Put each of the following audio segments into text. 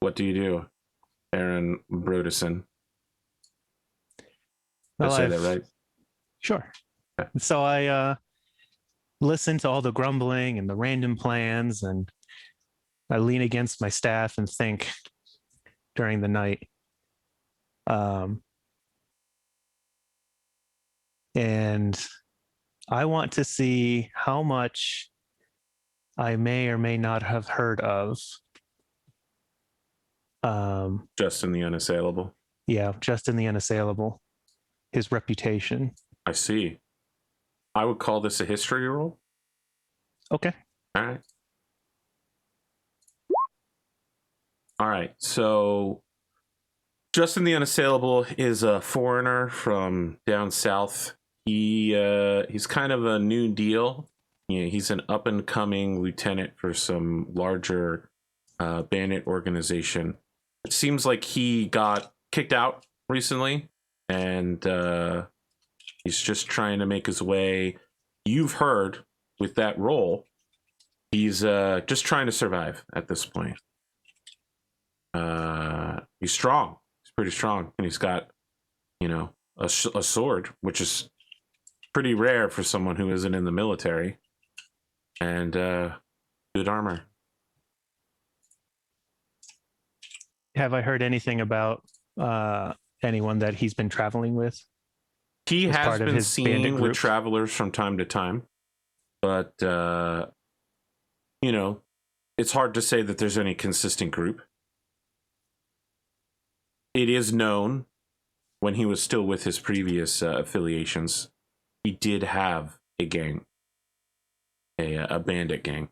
What do you do, Aaron Brodesson? Well, Did I say that right? Sure. Okay. So I listen to all the grumbling and the random plans, and I lean against my staff and think during the night. And I want to see how much I may or may not have heard of. Justin the Unassailable. Yeah, Justin the Unassailable. His reputation. I see. I would call this a history roll. Okay. All right. All right. So Justin the Unassailable is a foreigner from down south. He's kind of a new deal. He's an up and coming lieutenant for some larger bandit organization. It seems like he got kicked out recently, and he's just trying to make his way. You've heard with that role, he's just trying to survive at this point. He's strong. He's pretty strong, and he's got, a sword, which is pretty rare for someone who isn't in the military, and good armor. Have I heard anything about anyone that he's been traveling with? He has been seen with travelers from time to time, but it's hard to say that there's any consistent group. It is known when he was still with his previous affiliations, he did have a gang, a bandit gang.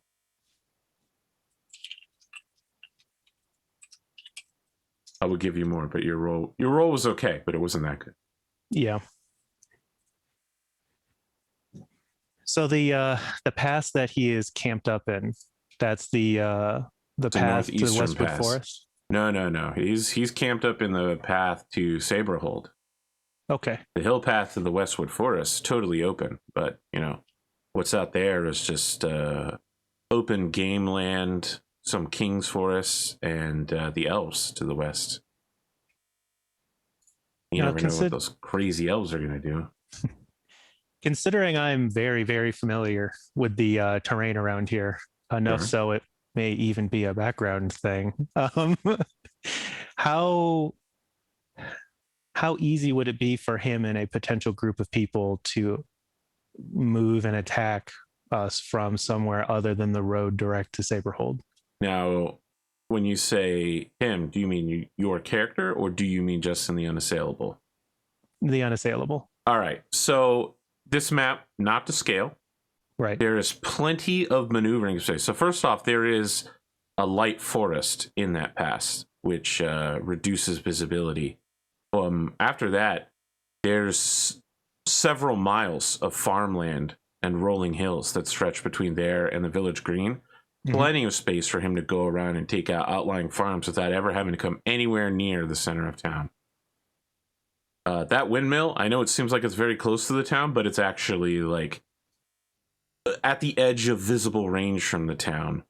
I would give you more, but your role was okay, but it wasn't that good. Yeah. So the pass that he is camped up in, that's the path to the Westwood pass. Forest? No. He's camped up in the path to Saberhold. Okay. The hill path to the Westwood Forest, totally open, but what's out there is just open game land, some king's forests, and the elves to the west. You never know what those crazy elves are going to do. Considering I'm very, very familiar with the terrain around here, enough so it may even be a background thing. How easy would it be for him and a potential group of people to move and attack us from somewhere other than the road direct to Saberhold? Now, when you say him, do you mean your character, or do you mean Justin the Unassailable? The Unassailable. All right. So this map, not to scale. Right. There is plenty of maneuvering space. So first off, there is a light forest in that pass, which reduces visibility. After that, there's several miles of farmland and rolling hills that stretch between there and the village green. Plenty of space for him to go around and take out outlying farms without ever having to come anywhere near the center of town. That windmill, I know it seems like it's very close to the town, but it's actually like at the edge of visible range from the town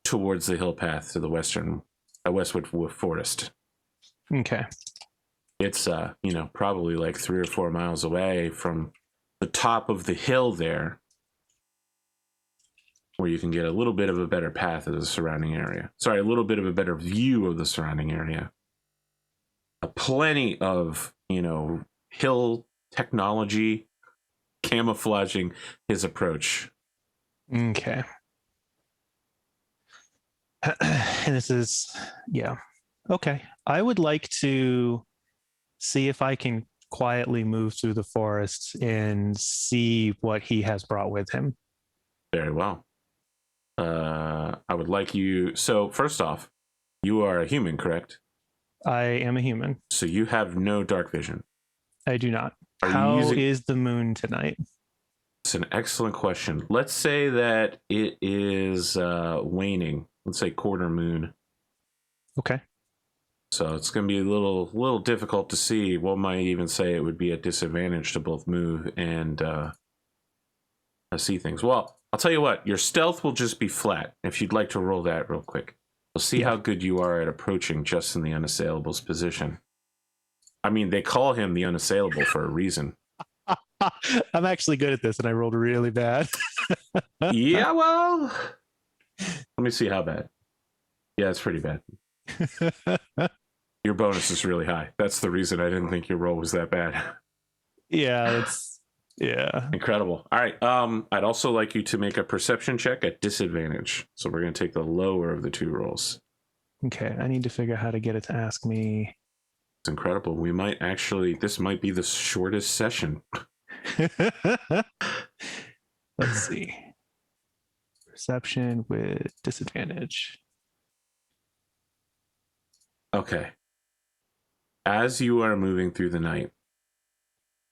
towards the hill path to the Westwood Forest. Okay. It's probably like 3 or 4 miles away from the top of the hill there, where you can get a little bit of a better path of the surrounding area. Sorry, a little bit of a better view of the surrounding area. Plenty of, hill technology camouflaging his approach. Okay. And this is, okay. I would like to see if I can quietly move through the forest and see what he has brought with him. Very well. I would like you. So first off, you are a human, correct? I am a human. So you have no dark vision. I do not. How is the moon tonight? It's an excellent question. Let's say that it is waning. Let's say quarter moon. Okay. So it's going to be a little difficult to see. One might even say it would be a disadvantage to both move and see things. Well, I'll tell you what. Your stealth will just be flat. If you'd like to roll that real quick. We'll see how good you are at approaching Justin the Unassailable's position. I mean, they call him the Unassailable for a reason. I'm actually good at this, and I rolled really bad. Yeah, well, let me see how bad. Yeah, it's pretty bad. Your bonus is really high. That's the reason I didn't think your roll was that bad. Yeah. Incredible. All right. I'd also like you to make a perception check at disadvantage. So we're going to take the lower of the two rolls. Okay. I need to figure out how to get it to ask me. It's incredible. We might actually, this might be the shortest session. Let's see. Perception with disadvantage. Okay. As you are moving through the night,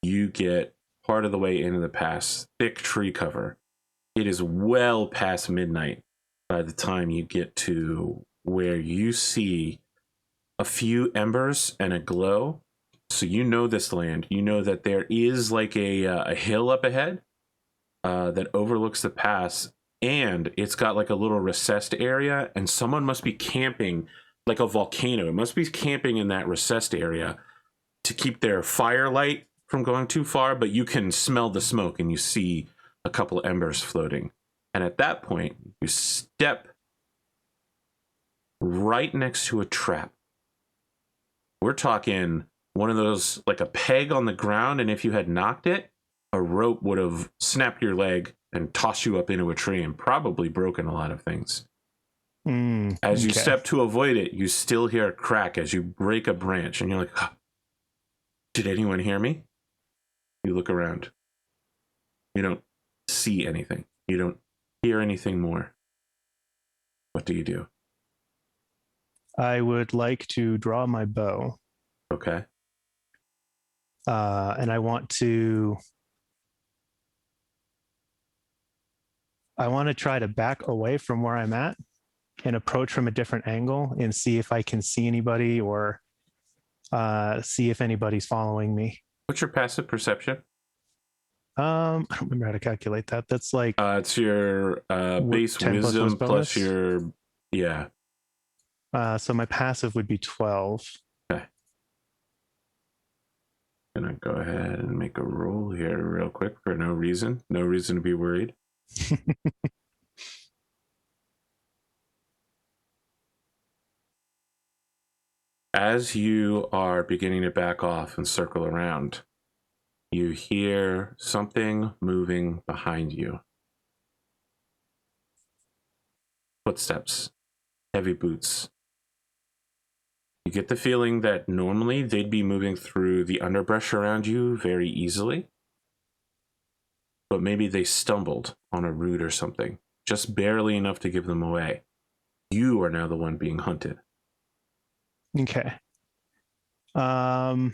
you get part of the way into the pass, thick tree cover. It is well past midnight by the time you get to where you see a few embers and a glow. So you know this land. You know that there is like a hill up ahead that overlooks the pass, and it's got like a little recessed area, and someone must be camping like a volcano. It must be camping in that recessed area to keep their firelight from going too far, but you can smell the smoke and you see a couple embers floating. And at that point, you step right next to a trap. We're talking one of those, like a peg on the ground, and if you had knocked it, a rope would have snapped your leg and tossed you up into a tree and probably broken a lot of things. As you step to avoid it, you still hear a crack as you break a branch, and you're like, oh, did anyone hear me? You look around. You don't see anything. You don't hear anything more. What do you do? I would like to draw my bow. Okay. And I want to try to back away from where I'm at and approach from a different angle and see if I can see anybody or see if anybody's following me. What's your passive perception? I don't remember how to calculate that. That's like it's your base wisdom plus your so my passive would be 12. Okay. Gonna go ahead and make a roll here real quick for no reason. No reason to be worried. As you are beginning to back off and circle around, you hear something moving behind you. Footsteps, heavy boots. You get the feeling that normally they'd be moving through the underbrush around you very easily, but maybe they stumbled on a root or something, just barely enough to give them away. You are now the one being hunted. Okay. I'm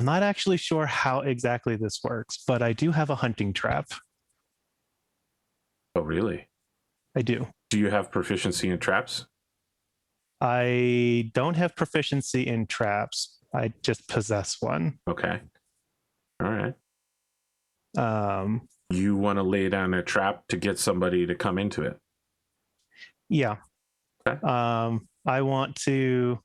not actually sure how exactly this works, but I do have a hunting trap. Oh, really? I do. Do you have proficiency in traps? I don't have proficiency in traps. I just possess one. Okay. All right. Um, You want to lay down a trap to get somebody to come into it? Yeah. Okay. I want to,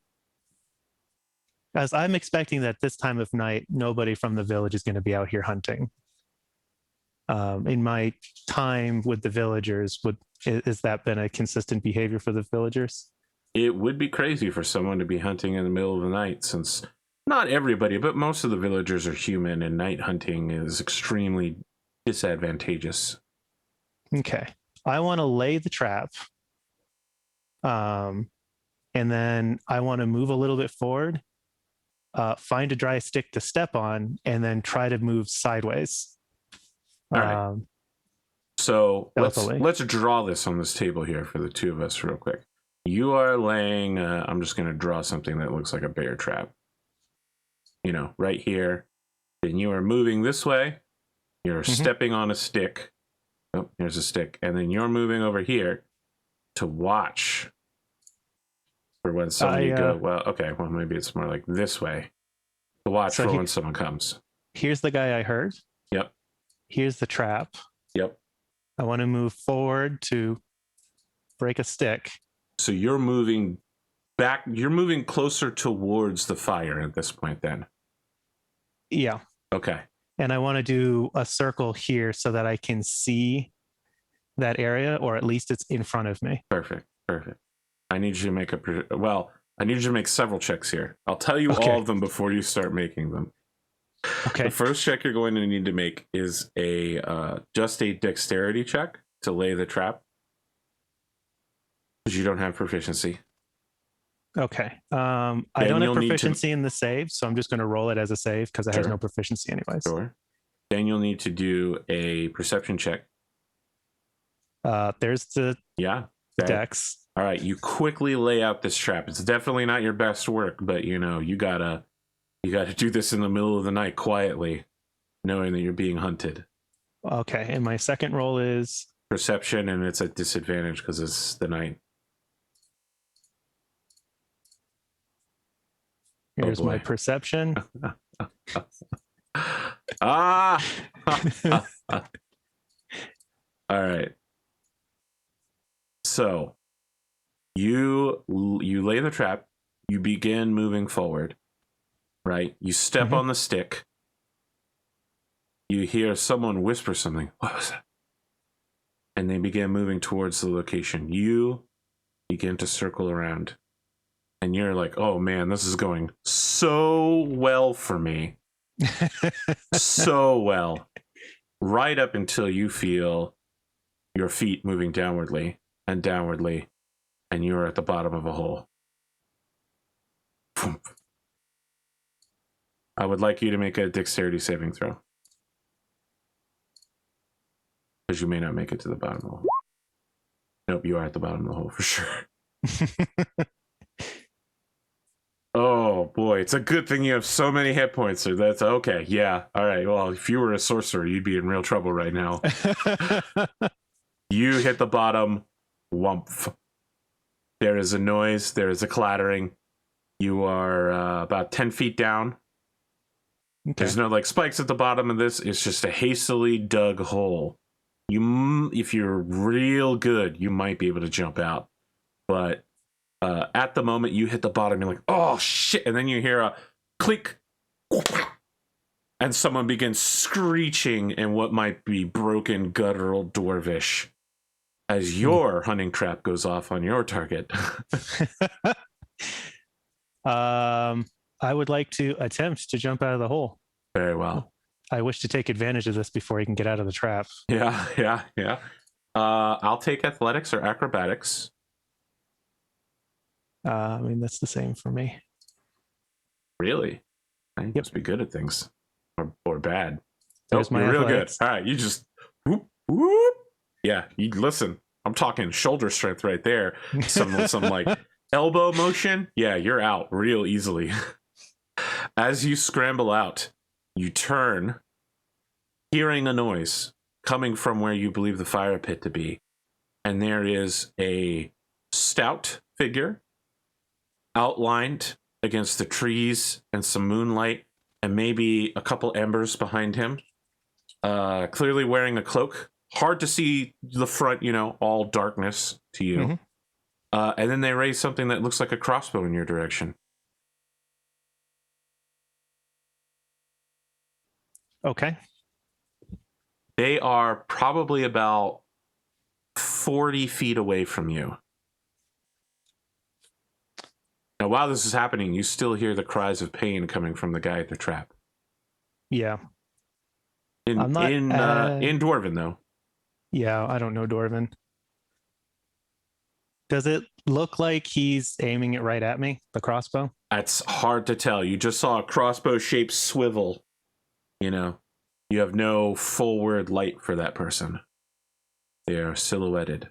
as I'm expecting that this time of night, nobody from the village is going to be out here hunting. In my time with the villagers, has that been a consistent behavior for the villagers? It would be crazy for someone to be hunting in the middle of the night, since not everybody, but most of the villagers are human, and night hunting is extremely disadvantageous. Okay. I want to lay the trap. And then I want to move a little bit forward, find a dry stick to step on, and then try to move sideways. All right. So let's draw this on this table here for the two of us real quick. You are laying, I'm just going to draw something that looks like a bear trap. You know, right here. Then you are moving this way. You're stepping on a stick. Oh, here's a stick. And then you're moving over here to watch for when somebody well, maybe it's more like this way. To watch for when someone comes. Here's the guy I heard. Yep. Here's the trap. Yep. I want to move forward to break a stick. So you're moving back. You're moving closer towards the fire at this point then. Yeah. Okay. And I want to do a circle here so that I can see that area, or at least it's in front of me. Perfect. I need you to make I need you to make several checks here. I'll tell you all of them before you start making them. Okay. The first check you're going to need to make is just a dexterity check to lay the trap, because you don't have proficiency. Okay. I don't have proficiency in the save, so I'm just going to roll it as a save because it has no proficiency anyways. Sure. Then you'll need to do a perception check. There's the dex. All right, you quickly lay out this trap. It's definitely not your best work, but you gotta do this in the middle of the night quietly, knowing that you're being hunted. Okay, and my second roll is perception, and it's at disadvantage because it's the night. Here's my perception. All right. So you lay the trap. You begin moving forward. Right. You step on the stick. You hear someone whisper something. What was that? And they begin moving towards the location. You begin to circle around. And you're like, oh man, this is going so well for me. So well. Right up until you feel your feet moving downwardly and downwardly, and you're at the bottom of a hole. I would like you to make a dexterity saving throw, because you may not make it to the bottom of the hole. Nope, you are at the bottom of the hole for sure. Oh boy, it's a good thing you have so many hit points. So that's okay. Yeah. All right. Well, if you were a sorcerer, you'd be in real trouble right now. You hit the bottom. Whumph. There is a noise. There is a clattering. You are about 10 feet down. Okay. There's no spikes at the bottom of this. It's just a hastily dug hole. If you're real good, you might be able to jump out. But at the moment you hit the bottom, you're like, oh shit. And then you hear a click. And someone begins screeching in what might be broken guttural dwarvish as your hunting trap goes off on your target. I would like to attempt to jump out of the hole. Very well. I wish to take advantage of this before he can get out of the trap. Yeah. I'll take athletics or acrobatics. I mean, that's the same for me. Really? You must be good at things. Or bad. There's my you're real good. athletics. All right, you just whoop, whoop. Yeah, you listen. I'm talking shoulder strength right there. Some elbow motion. Yeah, you're out real easily. As you scramble out, you turn, hearing a noise coming from where you believe the fire pit to be. And there is a stout figure outlined against the trees and some moonlight and maybe a couple embers behind him. Clearly wearing a cloak. Hard to see the front, all darkness to you. And then they raise something that looks like a crossbow in your direction. Okay. They are probably about 40 feet away from you. Now, while this is happening, you still hear the cries of pain coming from the guy at the trap. Yeah. In Dwarven, though. Yeah, I don't know Dwarven. Does it look like he's aiming it right at me, the crossbow? That's hard to tell. You just saw a crossbow-shaped swivel. You have no forward light for that person. They are silhouetted.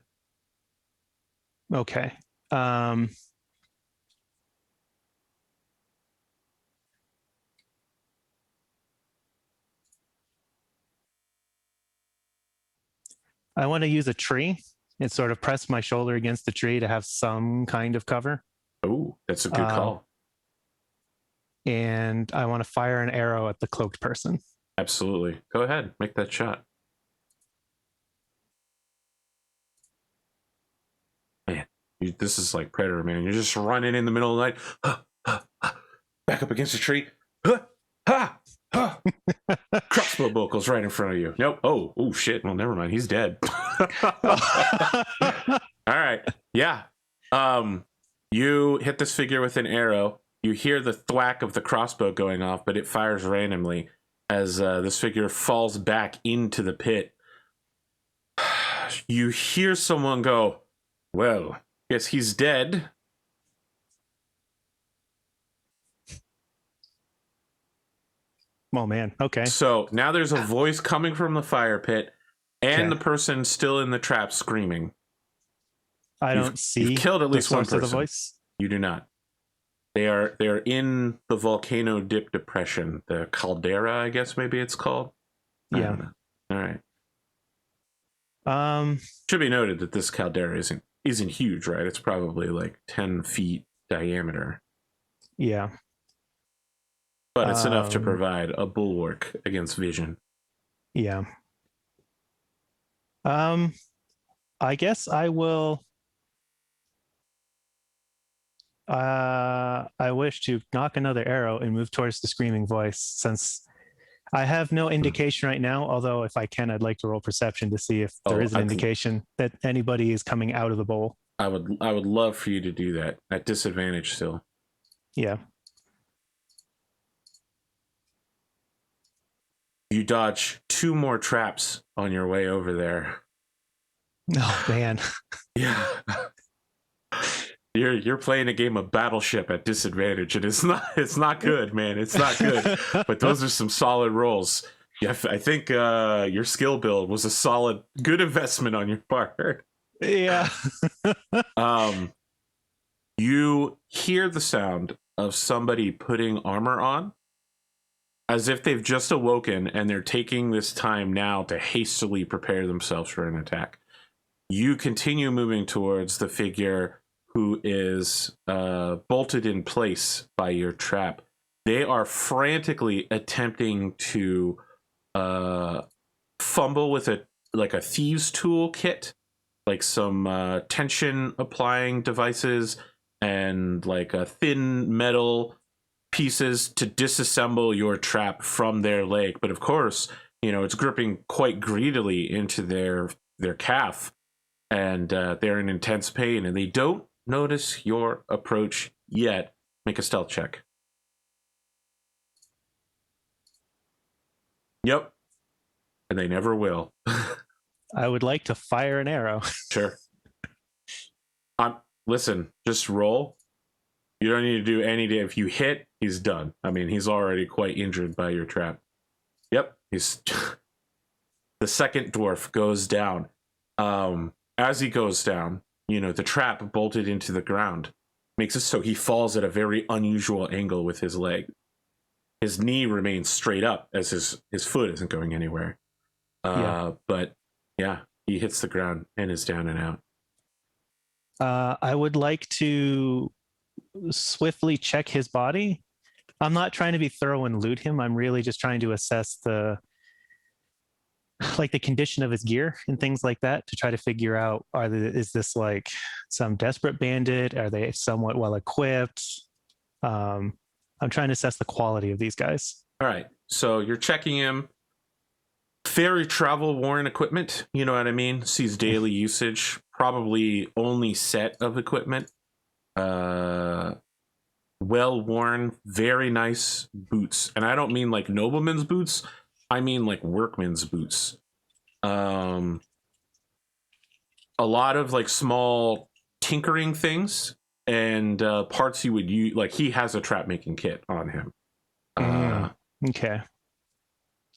Okay. I want to use a tree and sort of press my shoulder against the tree to have some kind of cover. Oh, that's a good call. And I want to fire an arrow at the cloaked person. Absolutely. Go ahead. Make that shot. Man, This is like Predator, man. You're just running in the middle of the night, back up against a tree. Crossbow buckles right in front of you. Nope. Oh shit. Well, never mind. He's dead. All right. Yeah. You hit this figure with an arrow. You hear the thwack of the crossbow going off, but it fires randomly as this figure falls back into the pit. You hear someone go, "Well, guess he's dead." Oh man. Okay. So now there's a voice coming from the fire pit, and the person still in the trap screaming. I don't see. You've killed at least one person. The voice. You do not. They are in the volcano dip depression, the caldera, I guess maybe it's called. Yeah. All right. Should be noted that this caldera isn't huge, right? It's probably like 10 feet diameter. Yeah. But it's enough to provide a bulwark against vision. Yeah. I guess I will. I wish to knock another arrow and move towards the screaming voice, since I have no indication right now. Although, if I can, I'd like to roll perception to see if there is an indication that anybody is coming out of the bowl. I would love for you to do that at disadvantage still. Yeah. You dodge 2 more traps on your way over there. Oh man. Yeah. You're playing a game of Battleship at disadvantage, and it's not good, man. It's not good. But those are some solid rolls. Yeah, I think your skill build was a solid, good investment on your part. Yeah. You hear the sound of somebody putting armor on, as if they've just awoken and they're taking this time now to hastily prepare themselves for an attack. You continue moving towards the figure who is bolted in place by your trap. They are frantically attempting to fumble with a thieves tool kit, like some tension applying devices and like a thin metal pieces to disassemble your trap from their leg. But of course, it's gripping quite greedily into their calf, and they're in intense pain, and they don't notice your approach yet. Make a stealth check. Yep. And they never will. I would like to fire an arrow. Sure. Listen, just roll. You don't need to do anything. If you hit, he's done. I mean, he's already quite injured by your trap. Yep. He's the second dwarf goes down. As he goes down, the trap bolted into the ground makes it so he falls at a very unusual angle with his leg. His knee remains straight up as his foot isn't going anywhere. But yeah, he hits the ground and is down and out. I would like to swiftly check his body. I'm not trying to be thorough and loot him. I'm really just trying to assess the condition of his gear and things like that, to try to figure out, is this like some desperate bandit? Are they somewhat well equipped? I'm trying to assess the quality of these guys. All right. So you're checking him. Very travel worn equipment. You know what I mean? Sees daily usage. Probably only set of equipment. Well worn, very nice boots. And I don't mean like nobleman's boots. I mean like workman's boots. A lot of like small tinkering things and parts you would use. Like he has a trap making kit on him. Okay.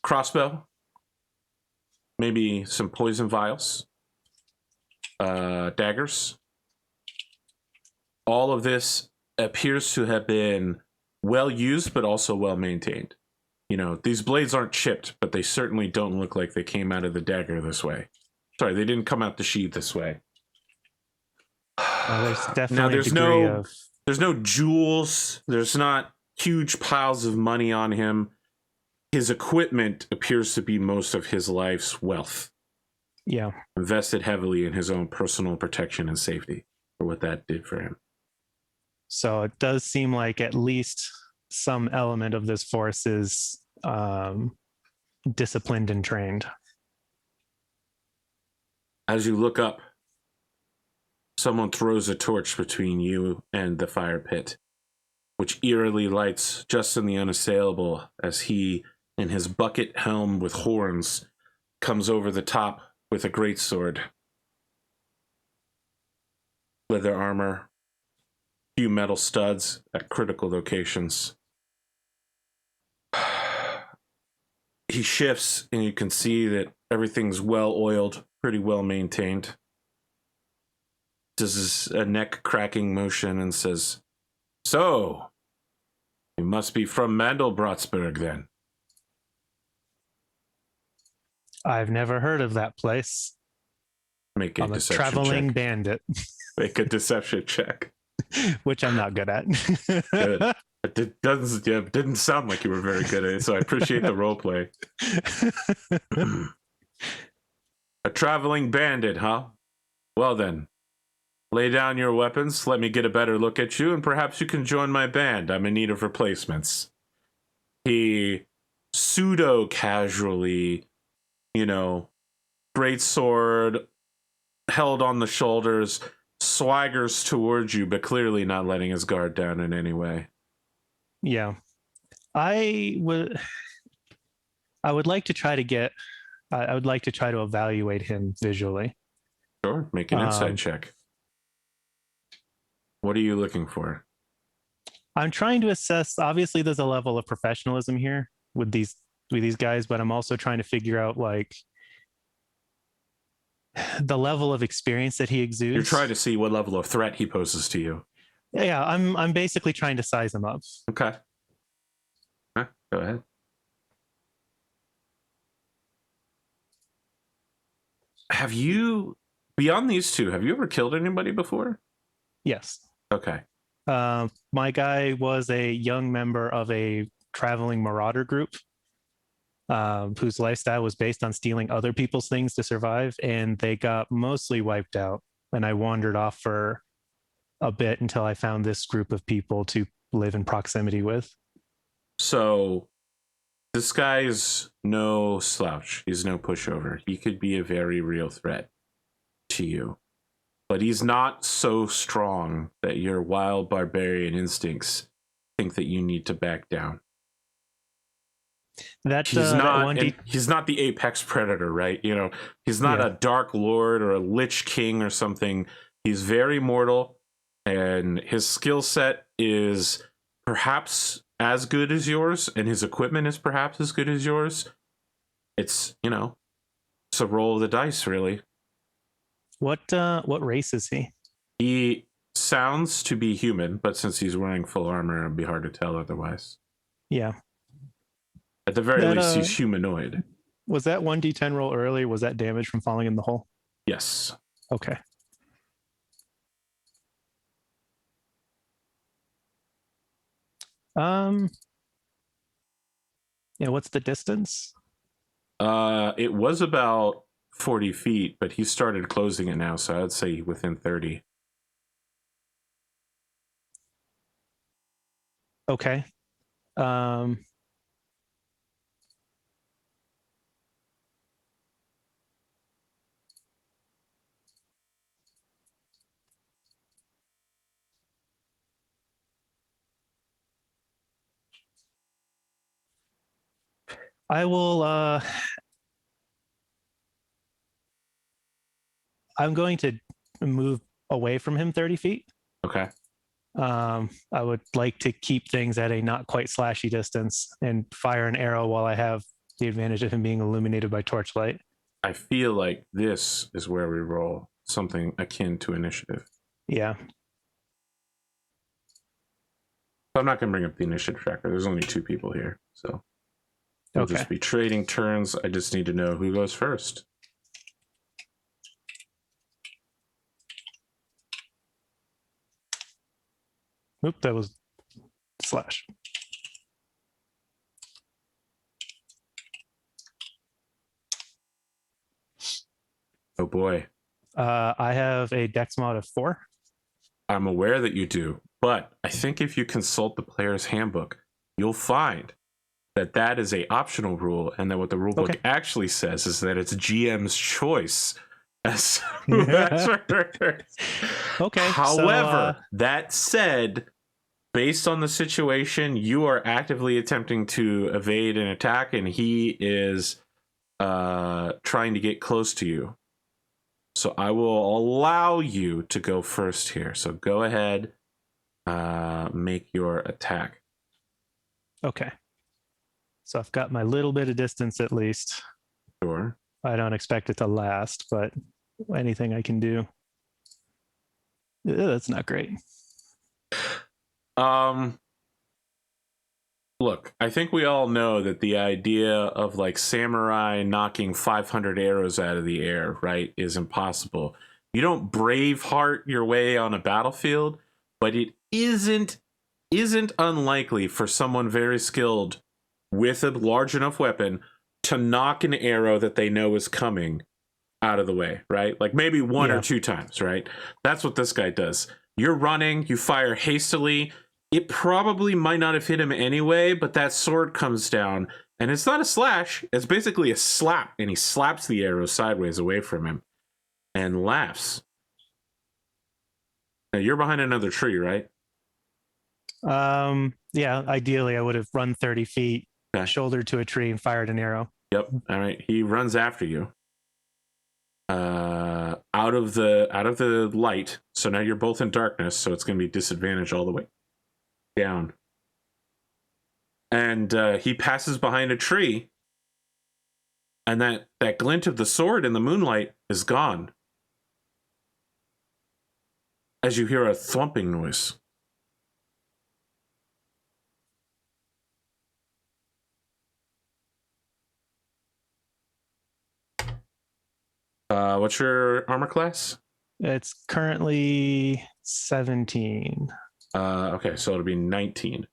Crossbow. Maybe some poison vials. Daggers. All of this appears to have been well used, but also well maintained. These blades aren't chipped, but they certainly don't look like they came out of the dagger this way. Sorry, they didn't come out the sheath this way. There's definitely now there's no jewels. There's not huge piles of money on him. His equipment appears to be most of his life's wealth. Yeah. Invested heavily in his own personal protection and safety, for what that did for him. So it does seem like at least some element of this force is disciplined and trained. As you look up, someone throws a torch between you and the fire pit, which eerily lights just in the Unassailable as he, in his bucket helm with horns, comes over the top with a greatsword. Leather armor, few metal studs at critical locations. He shifts, and you can see that everything's well oiled, pretty well maintained. Does a neck cracking motion and says, "So, you must be from Mandelbrottsburg then." I've never heard of that place. Make a I'm a deception traveling check. bandit, Make a deception check. which I'm not good at. Good. It didn't sound like you were very good at it, so I appreciate the role play. A traveling bandit, huh? Well then, lay down your weapons, let me get a better look at you, and perhaps you can join my band. I'm in need of replacements. He pseudo-casually, great sword, held on the shoulders, swaggers towards you, but clearly not letting his guard down in any way. Yeah. I would like to try to evaluate him visually. Sure, make an insight check. What are you looking for? I'm trying to assess, obviously there's a level of professionalism here with these guys, but I'm also trying to figure out like the level of experience that he exudes. You're trying to see what level of threat he poses to you. Yeah, I'm basically trying to size him up. Okay. Go ahead. Have you, beyond these two, have you ever killed anybody before? Yes. Okay. My guy was a young member of a traveling marauder group whose lifestyle was based on stealing other people's things to survive, and they got mostly wiped out. And I wandered off for a bit until I found this group of people to live in proximity with. So this guy's no slouch. He's no pushover. He could be a very real threat to you. But he's not so strong that your wild barbarian instincts think that you need to back down. That he's not the apex predator, right? He's not a dark lord or a lich king or something. He's very mortal, and his skill set is perhaps as good as yours, and his equipment is perhaps as good as yours. It's it's a roll of the dice, really. What race is he? He sounds to be human, but since he's wearing full armor, it'd be hard to tell otherwise. Yeah. At the very least, he's humanoid. Was that 1d10 roll earlier? Was that damage from falling in the hole? Yes. Okay. What's the distance? It was about 40 feet, but he started closing it now, so I'd say within 30. Okay. I will I'm going to move away from him 30 feet. Okay. I would like to keep things at a not quite slashy distance and fire an arrow while I have the advantage of him being illuminated by torchlight. I feel like this is where we roll something akin to initiative. Yeah. I'm not going to bring up the initiative tracker. There's only 2 people here, so we'll just be trading turns. I just need to know who goes first. Oop, that was slash. Oh boy. I have a dex mod of 4. I'm aware that you do, but I think if you consult the player's handbook, you'll find that that is a optional rule, and that what the rulebook actually says is that it's GM's choice as who experts. Okay. However, that said, based on the situation, you are actively attempting to evade an attack, and he is trying to get close to you. So I will allow you to go first here. So go ahead, make your attack. Okay. So I've got my little bit of distance at least. Sure. I don't expect it to last, but anything I can do. That's not great. Look, I think we all know that the idea of like samurai knocking 500 arrows out of the air, right, is impossible. You don't Braveheart your way on a battlefield, but it isn't unlikely for someone very skilled with a large enough weapon to knock an arrow that they know is coming out of the way, right? Like maybe one or two times, right? That's what this guy does. You're running, you fire hastily. It probably might not have hit him anyway, but that sword comes down, and it's not a slash, it's basically a slap, and he slaps the arrow sideways away from him and laughs. Now you're behind another tree, right? Yeah, ideally I would have run 30 feet, shoulder to a tree, and fired an arrow. Yep. All right. He runs after you. Out of the light. So now you're both in darkness, so it's gonna be disadvantage all the way down. And he passes behind a tree, and that glint of the sword in the moonlight is gone as you hear a thumping noise. What's your armor class? It's currently 17. Okay, so it'll be 19.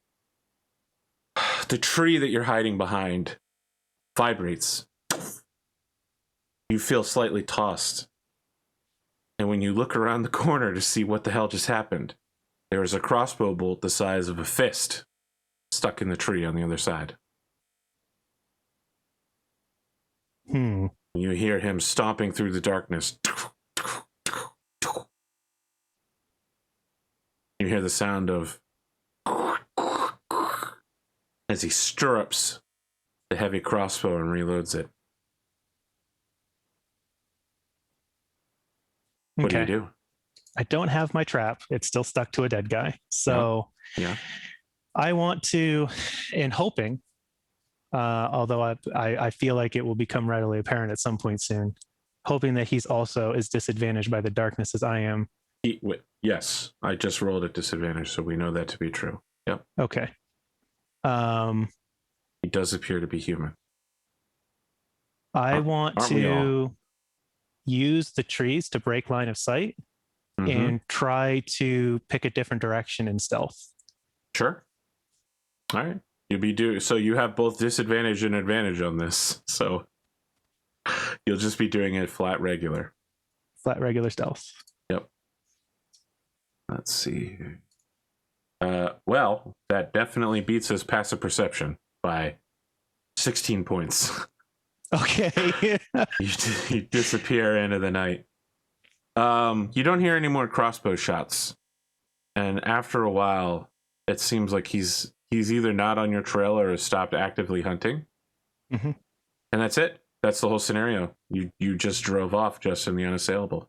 The tree that you're hiding behind vibrates. You feel slightly tossed. And when you look around the corner to see what the hell just happened, there is a crossbow bolt the size of a fist stuck in the tree on the other side. You hear him stomping through the darkness. You hear the sound of as he stirrups the heavy crossbow and reloads it. What do you do? I don't have my trap. It's still stuck to a dead guy. So I want to, and hoping, although I feel like it will become readily apparent at some point soon, hoping that he's also as disadvantaged by the darkness as I am. Yes, I just rolled at disadvantage, so we know that to be true. Yep. Okay. He does appear to be human. I want to use the trees to break line of sight and try to pick a different direction in stealth. Sure. All right. So you have both disadvantage and advantage on this. So you'll just be doing it flat regular. Flat regular stealth. Yep. Let's see. Well, that definitely beats his passive perception by 16 points. Okay. You disappear into the night. You don't hear any more crossbow shots. And after a while, it seems like he's either not on your trail or has stopped actively hunting. And that's it. That's the whole scenario. You just drove off just in the Unassailable.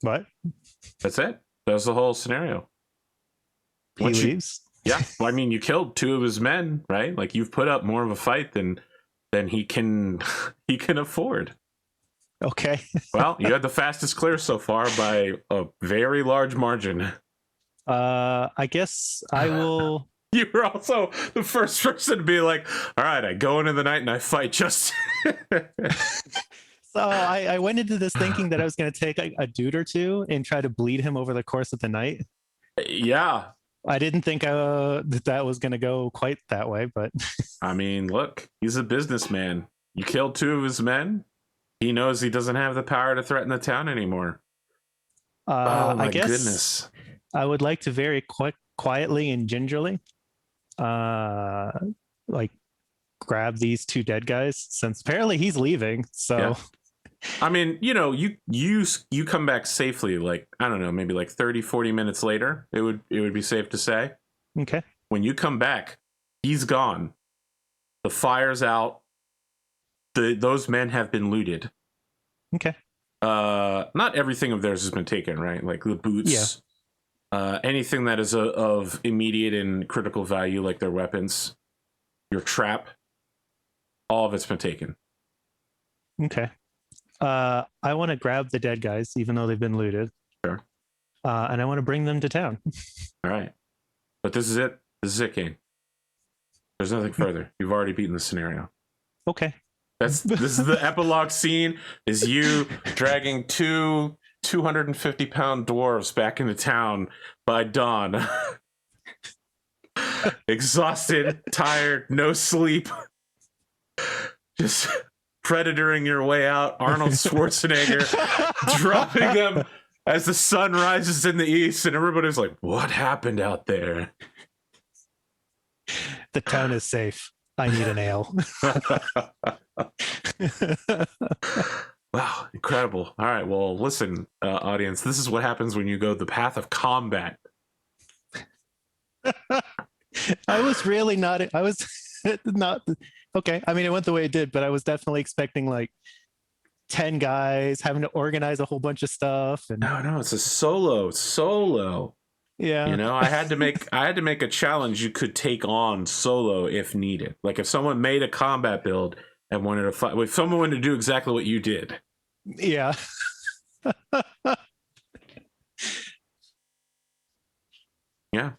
What? That's it. That was the whole scenario. He leaves? Yeah. Well, I mean, you killed two of his men, right? Like, you've put up more of a fight than he can afford. Okay. Well, you had the fastest clear so far by a very large margin. I guess I will. You were also the first person to be like, all right, I go into the night and I fight just. So I went into this thinking that I was going to take a dude or two and try to bleed him over the course of the night. Yeah. I didn't think that was going to go quite that way, but. I mean, look, he's a businessman. You killed two of his men. He knows he doesn't have the power to threaten the town anymore. Oh I my guess goodness. I would like to very quietly and gingerly, uh, like grab these two dead guys since apparently he's leaving. So Yeah. I mean, you come back safely, like, I don't know, maybe like 30, 40 minutes later, it would be safe to say. okay, When you come back, he's gone. The fire's out. Those men have been looted. okay, Not everything of theirs has been taken, right? Like the boots, anything that is of immediate and critical value, like their weapons, your trap, all of it's been taken. okay. I want to grab the dead guys, even though they've been looted. Sure. And I want to bring them to town. All right. But this is it. This is it, Kane. There's nothing further. You've already beaten the scenario. Okay. This is the epilogue scene, is you dragging two 250-pound dwarves back into town by dawn. Exhausted, tired, no sleep. Just predatoring your way out. Arnold Schwarzenegger dropping them as the sun rises in the east, and everybody's like, what happened out there? The town is safe. I need an ale. Wow, incredible. All right, well, listen, audience, this is what happens when you go the path of combat. I was really not. I was not. Okay. I mean, it went the way it did, but I was definitely expecting like 10 guys having to organize a whole bunch of stuff. And No, it's a solo. yeah. You know, I had to make a challenge you could take on solo if needed. Like if someone made a combat build and wanted to fight, if someone wanted to do exactly what you did. Yeah. Yeah.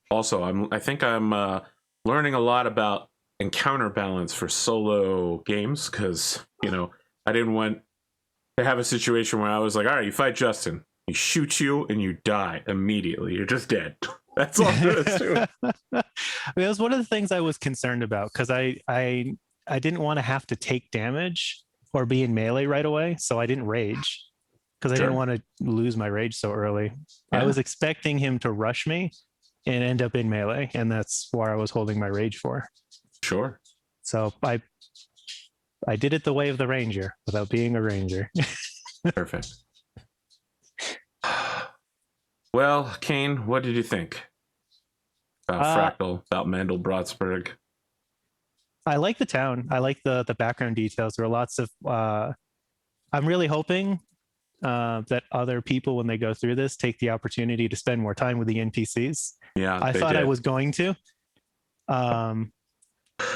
Also, I think I'm learning a lot about encounter balance for solo games, because, I didn't want to have a situation where I was like, all right, you fight Justin, he shoots you and you die immediately. You're just dead. That's all there is to it. I mean, it was one of the things I was concerned about, because I didn't want to have to take damage or be in melee right away, so I didn't rage, because I didn't want to lose my rage so early. Yeah. I was expecting him to rush me and end up in melee, and that's where I was holding my rage for. Sure. So I did it the way of the ranger without being a ranger. Perfect. Well, Kane, what did you think about Fractal, about Mandel Brodsburg? I like the town. I like the background details. There are lots of. I'm really hoping that other people, when they go through this, take the opportunity to spend more time with the NPCs. Yeah, I thought did. I was going to.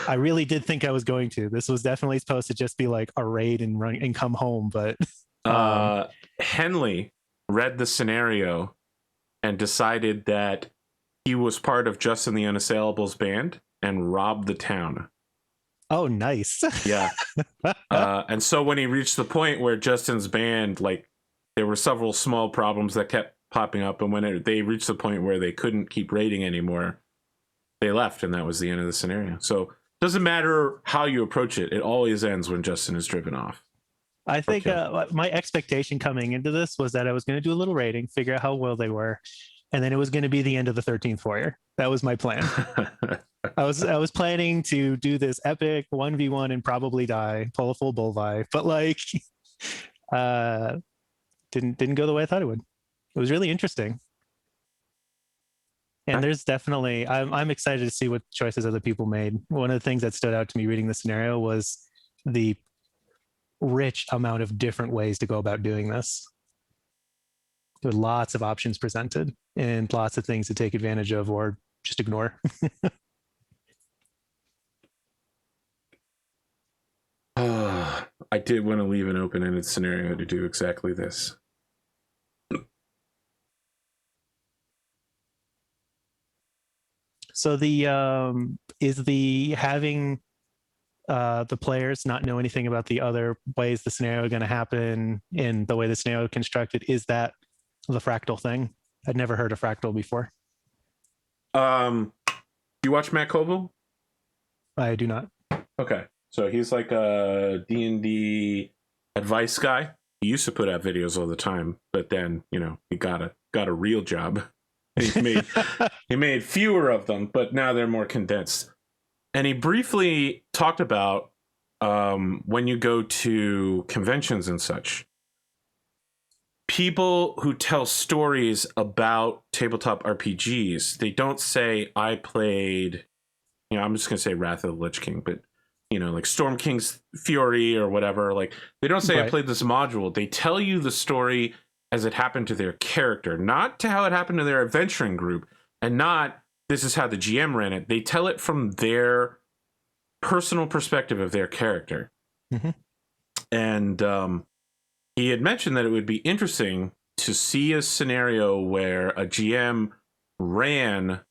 I really did think I was going to. This was definitely supposed to just be like a raid and run and come home, but Henley read the scenario and decided that he was part of Justin the Unassailable's band and robbed the town. Oh, nice. Yeah. And so when he reached the point where Justin's band, like, there were several small problems that kept popping up, and when they reached the point where they couldn't keep raiding anymore, they left, and that was the end of the scenario. So it doesn't matter how you approach it, it always ends when Justin is driven off. I think my expectation coming into this was that I was going to do a little rating, figure out how well they were, and then it was going to be the end of the 13th Warrior. That was my plan. I was planning to do this epic 1v1 and probably die, pull a full bullseye, but like didn't go the way I thought it would. It was really interesting. And there's definitely, I'm excited to see what choices other people made. One of the things that stood out to me reading the scenario was the rich amount of different ways to go about doing this. There were lots of options presented and lots of things to take advantage of or just ignore. I did want to leave an open-ended scenario to do exactly this. So is the having the players not know anything about the other ways the scenario is going to happen and the way the scenario is constructed, is that the fractal thing? I'd never heard of fractal before. You watch Matt Colville? I do not. Okay, so he's like a D&D advice guy. He used to put out videos all the time, but then, you know, he got a real job. He made fewer of them, but now they're more condensed. And he briefly talked about when you go to conventions and such, people who tell stories about tabletop RPGs, they don't say, I played, you know, I'm just going to say Wrath of the Lich King, but, you know, like Storm King's Fury or whatever. Like, they don't say, I played this module. They tell you the story as it happened to their character, not to how it happened to their adventuring group, and not this is how the GM ran it. They tell it from their personal perspective of their character. Mm-hmm. And he had mentioned that it would be interesting to see a scenario where a GM ran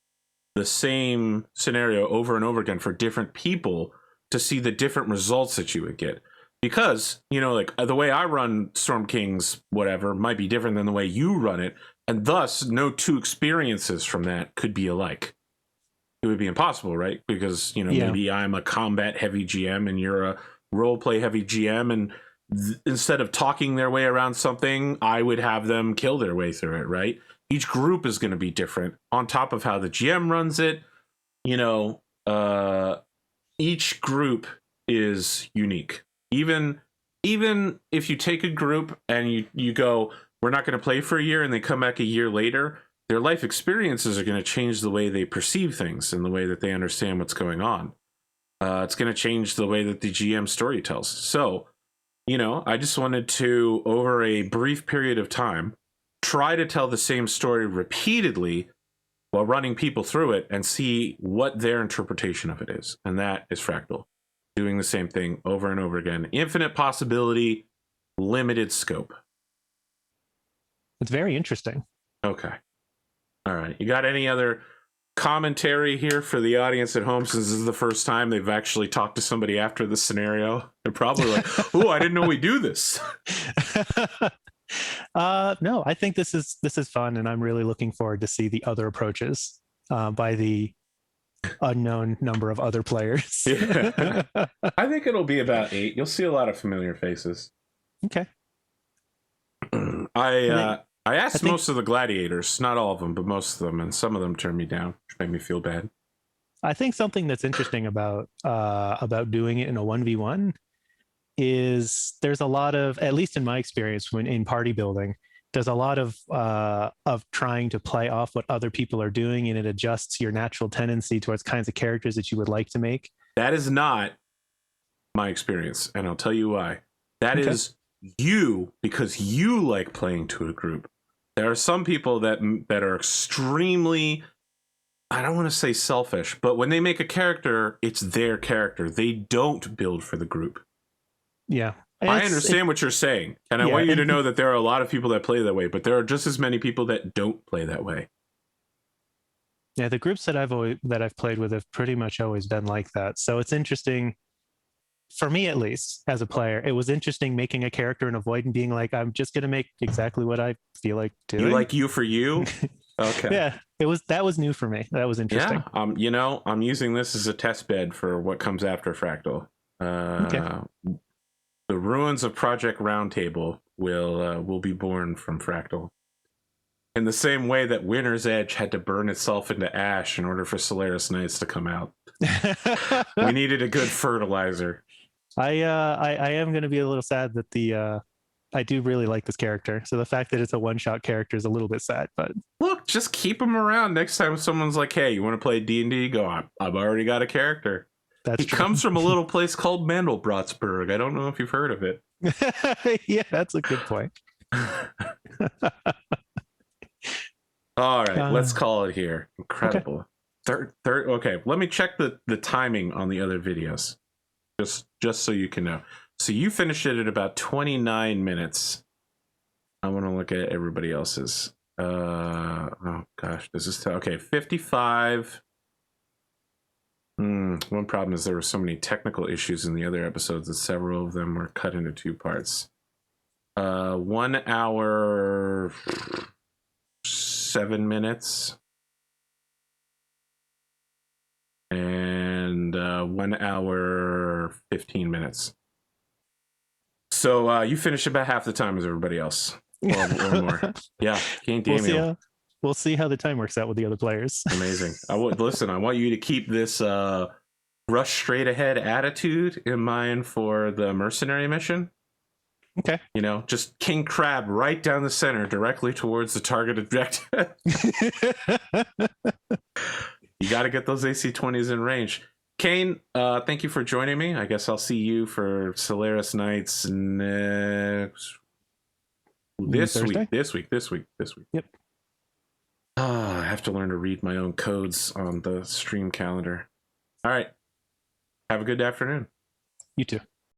the same scenario over and over again for different people to see the different results that you would get. Because, you know, like the way I run Storm King's whatever might be different than the way you run it. And thus, no two experiences from that could be alike. It would be impossible, right? Because, you know, maybe I'm a combat heavy GM and you're a role play heavy GM. And instead of talking their way around something, I would have them kill their way through it, right? Each group is going to be different on top of how the GM runs it. You know, each group is unique. Even if you take a group and you go, we're not going to play for a year, and they come back a year later, their life experiences are going to change the way they perceive things and the way that they understand what's going on. It's going to change the way that the GM story tells. So, you know, I just wanted to, over a brief period of time, try to tell the same story repeatedly while running people through it and see what their interpretation of it is. And that is Fractal. Doing the same thing over and over again. Infinite possibility, limited scope. It's very interesting. Okay. All right. You got any other commentary here for the audience at home, since this is the first time they've actually talked to somebody after the scenario? They're probably like, oh, I didn't know we do this. No, I think this is fun, and I'm really looking forward to see the other approaches by the unknown number of other players. Yeah. I think it'll be about 8. You'll see a lot of familiar faces. Okay. I asked most of the gladiators, not all of them, but most of them, and some of them turned me down, which made me feel bad. I think something that's interesting about doing it in a 1v1 is there's a lot of, at least in my experience when in party building, there's a lot of trying to play off what other people are doing, and it adjusts your natural tendency towards kinds of characters that you would like to make. That is not my experience, and I'll tell you why. That is you, because you like playing to a group. There are some people that are extremely, I don't want to say selfish, but when they make a character, it's their character. They don't build for the group. Yeah. I understand what you're saying, and I want you to know that there are a lot of people that play that way, but there are just as many people that don't play that way. Yeah, the groups that I've played with have pretty much always been like that. So it's interesting, for me at least, as a player. It was interesting making a character in a void and being like, I'm just going to make exactly what I feel like doing. You like you for you? Okay. Yeah, that was new for me. That was interesting. Yeah, you know, I'm using this as a test bed for what comes after Fractal. The ruins of Project Roundtable will be born from Fractal. In the same way that Winter's Edge had to burn itself into ash in order for Solaris Knights to come out. We needed a good fertilizer. I am going to be a little sad that I do really like this character. So the fact that it's a one-shot character is a little bit sad, but look, just keep him around. Next time someone's like, hey, you want to play D&D? Go, I've already got a character. He comes from a little place called Mandelbrottsburg. I don't know if you've heard of it. Yeah, that's a good point. All right, let's call it here. Incredible. Okay. Okay, let me check the timing on the other videos, just so you can know. So you finished it at about 29 minutes. I want to look at everybody else's. Oh gosh, does this okay? 55. One problem is there were so many technical issues in the other episodes that several of them were cut into 2 parts. 1 hour 7 minutes and 1 hour 15 minutes. So you finish about half the time as everybody else, or more. Yeah, Kane Damiel. We'll see how the time works out with the other players. Amazing. Listen. I want you to keep this rush straight ahead attitude in mind for the mercenary mission. Okay. You know, just king crab right down the center, directly towards the target objective. You got to get those AC-20s in range. Kane, thank you for joining me. I guess I'll see you for Solaris Nights this week. Yep. I have to learn to read my own codes on the stream calendar. All right. Have a good afternoon. You too.